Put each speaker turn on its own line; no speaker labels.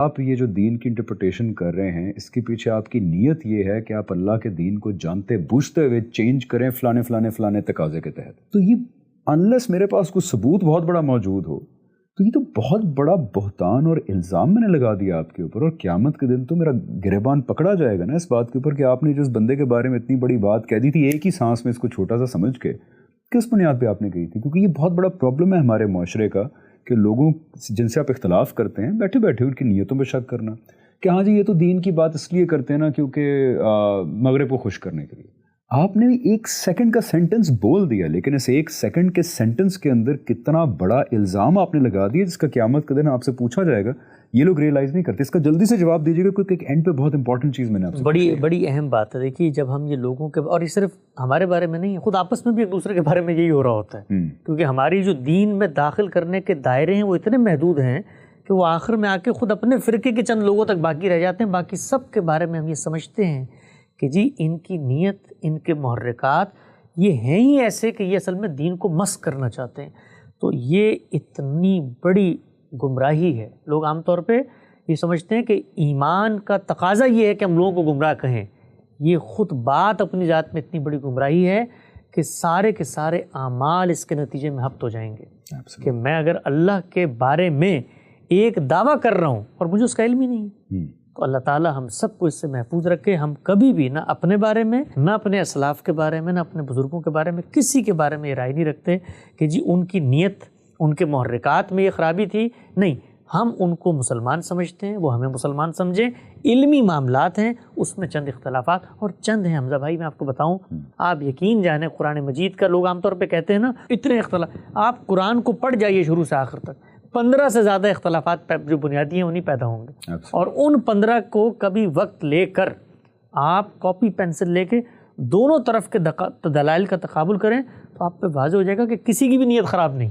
آپ یہ جو دین کی انٹرپریٹیشن کر رہے ہیں اس کے پیچھے آپ کی نیت یہ ہے کہ آپ اللہ کے دین کو جانتے بوجھتے ہوئے چینج کریں فلانے تقاضے کے تحت. تو یہ انلیس میرے پاس کوئی ثبوت بہت بڑا موجود ہو تو یہ تو بہت بڑا بہتان اور الزام میں نے لگا دیا آپ کے اوپر, اور قیامت کے دن تو میرا گریبان پکڑا جائے گا نا اس بات کے اوپر کہ آپ نے جو اس بندے کے بارے میں اتنی بڑی بات کہہ دی تھی ایک ہی سانس میں اس کو چھوٹا سا سمجھ کے, کس بنیاد پہ آپ نے کہی تھی. کیونکہ یہ بہت بڑا پرابلم ہے ہمارے معاشرے کا کہ لوگوں جن سے آپ اختلاف کرتے ہیں بیٹھے بیٹھے ان کی نیتوں پہ شک کرنا کہ ہاں جی یہ تو دین کی بات اس لیے کرتے ہیں نا کیونکہ مغرب کو خوش کرنے کے لیے. آپ نے ایک سیکنڈ کا سینٹنس بول دیا, لیکن اس ایک سیکنڈ کے سینٹنس کے اندر کتنا بڑا الزام آپ نے لگا دیا جس کا قیامت کے دن آپ سے پوچھا جائے گا. یہ لوگ ریئلائز نہیں کرتے. اس کا جلدی سے جواب دیجیے گا کیونکہ ایک اینڈ پہ بہت امپورٹنٹ چیز میں نے آپ سے
بڑی اہم بات ہے. دیکھیے جب ہم یہ لوگوں کے, اور یہ صرف ہمارے بارے میں نہیں ہے, خود آپس میں بھی ایک دوسرے کے بارے میں یہی ہو رہا ہوتا ہے, کیونکہ ہماری جو دین میں داخل کرنے کے دائرے ہیں وہ اتنے محدود ہیں کہ وہ آخر میں آ کے خود اپنے فرقے کے چند لوگوں تک باقی رہ جاتے ہیں. باقی سب کے بارے میں ہم یہ سمجھتے ہیں کہ جی ان کی نیت, ان کے محرکات یہ ہیں ہی ایسے کہ یہ اصل میں دین کو مسخ کرنا چاہتے ہیں. تو یہ اتنی بڑی گمراہی ہے. لوگ عام طور پہ یہ سمجھتے ہیں کہ ایمان کا تقاضا یہ ہے کہ ہم لوگوں کو گمراہ کہیں. یہ خود بات اپنی ذات میں اتنی بڑی گمراہی ہے کہ سارے کے سارے اعمال اس کے نتیجے میں ہبط ہو جائیں گے. کہ میں اگر اللہ کے بارے میں ایک دعویٰ کر رہا ہوں اور مجھے اس کا علم ہی نہیں, تو اللہ تعالیٰ ہم سب کو اس سے محفوظ رکھے. ہم کبھی بھی نہ اپنے بارے میں, نہ اپنے اسلاف کے بارے میں, نہ اپنے بزرگوں کے بارے میں, کسی کے بارے میں یہ رائے نہیں رکھتے کہ جی ان کی نیت, ان کے محرکات میں یہ خرابی تھی. نہیں, ہم ان کو مسلمان سمجھتے ہیں, وہ ہمیں مسلمان سمجھیں. علمی معاملات ہیں اس میں چند اختلافات اور چند ہیں. حمزہ بھائی میں آپ کو بتاؤں, آپ یقین جانیں قرآن مجید کا لوگ عام طور پہ کہتے ہیں نا اتنے اختلاف, آپ قرآن کو پڑھ جائیے شروع سے آخر تک, 15 سے زیادہ اختلافات جو بنیادی ہیں انہیں پیدا ہوں گے. اور ان 15 کو کبھی وقت لے کر آپ کاپی پینسل لے کے دونوں طرف کے دلائل کا تقابل کریں تو آپ پہ واضح ہو جائے گا کہ کسی کی بھی نیت خراب نہیں.